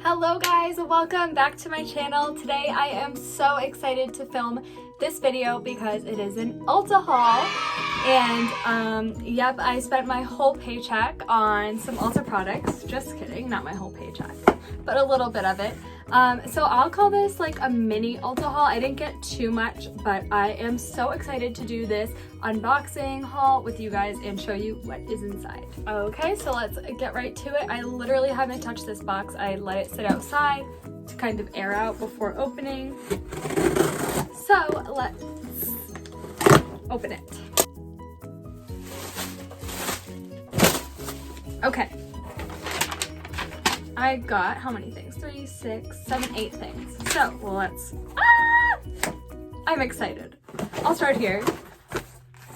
Hello guys, welcome back to my channel. Today I am so excited to film this video because it is an Ulta haul. And yep, I spent my whole paycheck on some Ulta products. Just kidding, not my whole paycheck, but a little bit of it. So I'll call this like a mini Ulta haul. I didn't get too much, but I am so excited to do this unboxing haul with you guys and show you what is inside. Okay, so let's get right to it. I literally haven't touched this box. I let it sit outside to kind of air out before opening. So let's open it. Okay. I got how many things? 3, 6, 7, 8 things. So let's, I'm excited. I'll start here.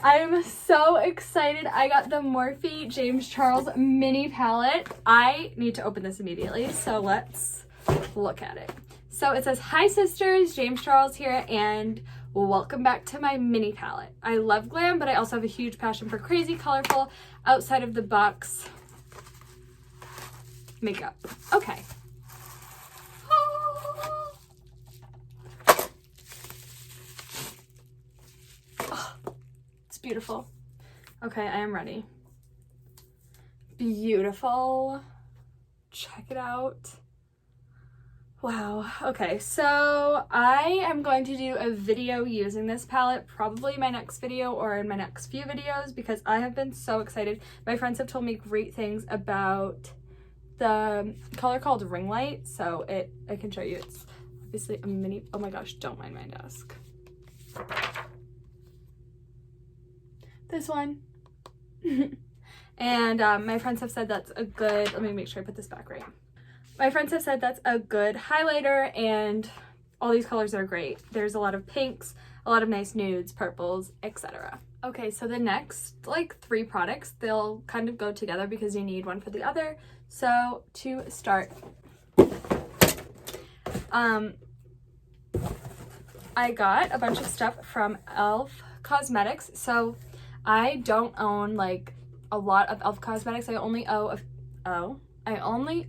I'm so excited. I got the Morphe James Charles mini palette. I need to open this immediately, so let's look at it. So it says, "Hi sisters, James Charles here, and welcome back to my mini palette. I love glam, but I also have a huge passion for crazy, colorful, outside of the box makeup." Okay. Oh, it's beautiful. Okay, I am ready. Beautiful. Check it out. Wow. Okay, so I am going to do a video using this palette, probably my next video or in my next few videos, because I have been so excited. My friends have told me great things about the color called Ring Light, so I can show you. It's obviously a mini, oh my gosh, don't mind my desk. This one. And my friends have said that's a good, let me make sure I put this back right. My friends have said that's a good highlighter, and all these colors are great. There's a lot of pinks, a lot of nice nudes, purples, etc. Okay, so the next like 3 products, they'll kind of go together because you need one for the other. So to start, I got a bunch of stuff from e.l.f. Cosmetics. So I don't own like a lot of e.l.f. Cosmetics. I only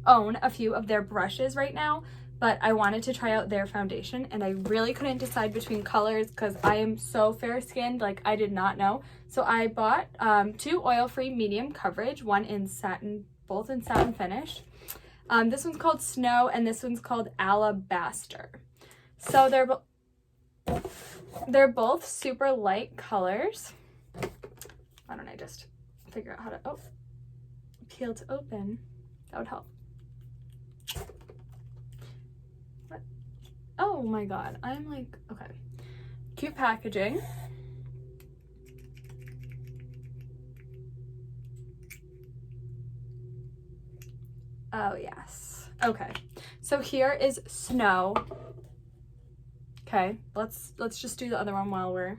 own a few of their brushes right now, but I wanted to try out their foundation and I really couldn't decide between colors because I am so fair skinned, like I did not know. So I bought 2 oil-free medium coverage, one in satin, both in satin finish. This one's called Snow and this one's called Alabaster. So they're both super light colors. Why don't I just figure out how to, peel to open. That would help. What? Oh my god, I'm like, okay. Cute packaging. Oh yes. Okay. So here is Snow. Okay, let's just do the other one while we're,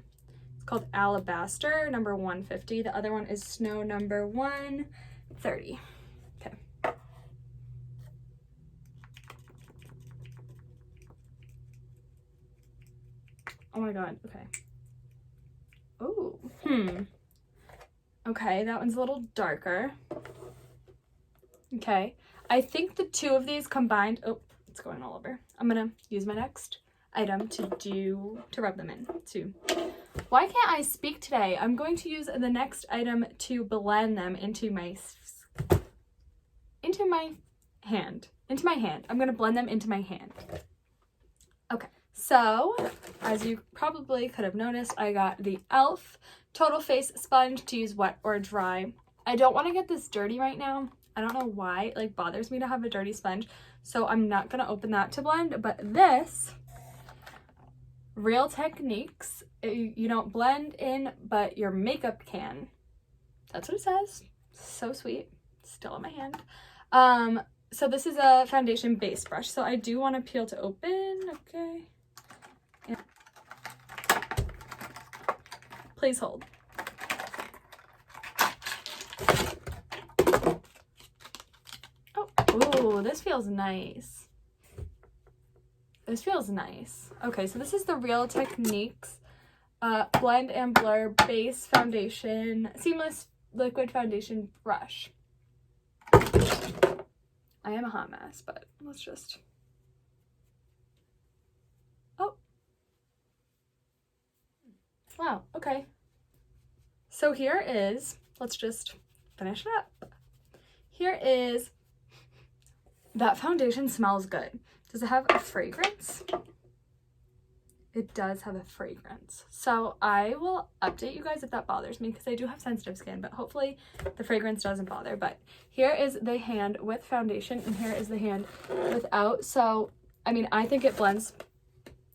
it's called Alabaster, number 150. The other one is Snow, number 130. Okay. Oh my god, okay. Oh, okay, that one's a little darker. Okay, I think the 2 of these combined, oh, it's going all over. I'm gonna use my next item to rub them in too. Why can't I speak today? I'm going to use the next item to blend them into my hand. I'm gonna blend them into my hand. Okay, so as you probably could have noticed, I got the e.l.f. Total Face Sponge to use wet or dry. I don't want to get this dirty right now. I don't know why, it like bothers me to have a dirty sponge, so I'm not gonna open that to blend. But this Real Techniques, you don't blend in, but your makeup can. That's what it says. So sweet. Still in my hand. So this is a foundation base brush. So I do want to peel to open. Okay. And please hold. Oh, this feels nice. This feels nice. Okay, so this is the Real Techniques Blend and Blur Base Foundation Seamless Liquid Foundation Brush. I am a hot mess, but let's just, oh, wow, okay. So here is, let's just finish it up. Here is, that foundation smells good. Does it have a fragrance? It does have a fragrance. So I will update you guys if that bothers me, because I do have sensitive skin, but hopefully the fragrance doesn't bother. But here is the hand with foundation, and here is the hand without. So, I mean, I think it blends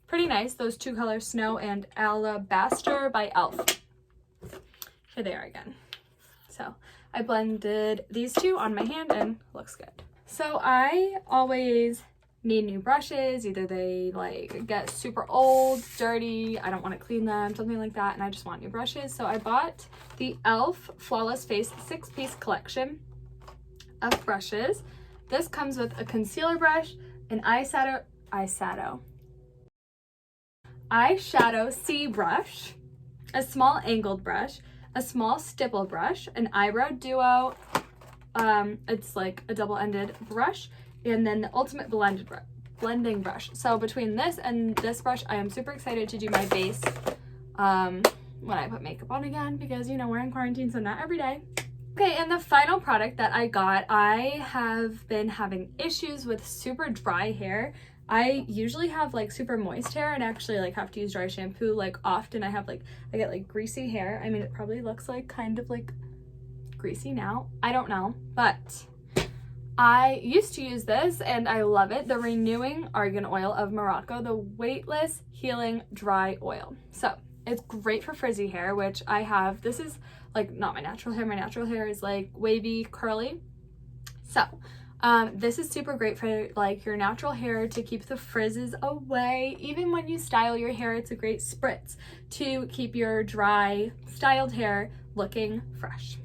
pretty nice. Those two colors, Snow and Alabaster by e.l.f. Here they are again. So I blended these two on my hand and looks good. So I always need new brushes. Either they like get super old, dirty, I don't want to clean them, something like that, and I just want new brushes. So I bought the e.l.f. Flawless Face 6-piece collection of brushes. This comes with a concealer brush, an eyeshadow C brush, a small angled brush, a small stipple brush, an eyebrow duo, it's like a double-ended brush, and then the ultimate blending brush. So between this and this brush, I am super excited to do my base when I put makeup on again, because, you know, we're in quarantine, so not every day. Okay, and the final product that I got, I have been having issues with super dry hair. I usually have like super moist hair and actually like have to use dry shampoo like often. I get like greasy hair. I mean, it probably looks like kind of like greasy now. I don't know, but I used to use this and I love it. The Renewing Argan Oil of Morocco, the weightless healing dry oil. So it's great for frizzy hair, which I have. This is like not my natural hair. My natural hair is like wavy, curly. So this is super great for like your natural hair to keep the frizzes away. Even when you style your hair, it's a great spritz to keep your dry, styled hair looking fresh.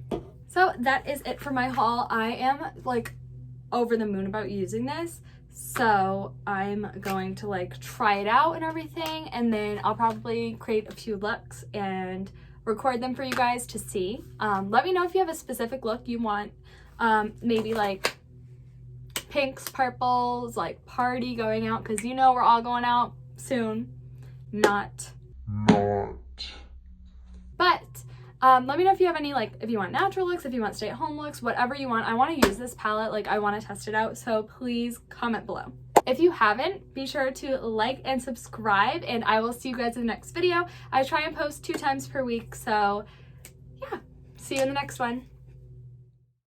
So that is it for my haul. I am like over the moon about using this, so I'm going to like try it out and everything, and then I'll probably create a few looks and record them for you guys to see. Let me know if you have a specific look you want, maybe like pinks, purples, like party going out, because you know we're all going out soon. Not. But let me know if you have any, like, if you want natural looks, if you want stay-at-home looks, whatever you want. I want to use this palette, like, I want to test it out, so please comment below. If you haven't, be sure to like and subscribe, and I will see you guys in the next video. I try and post 2 times per week, so yeah, see you in the next one.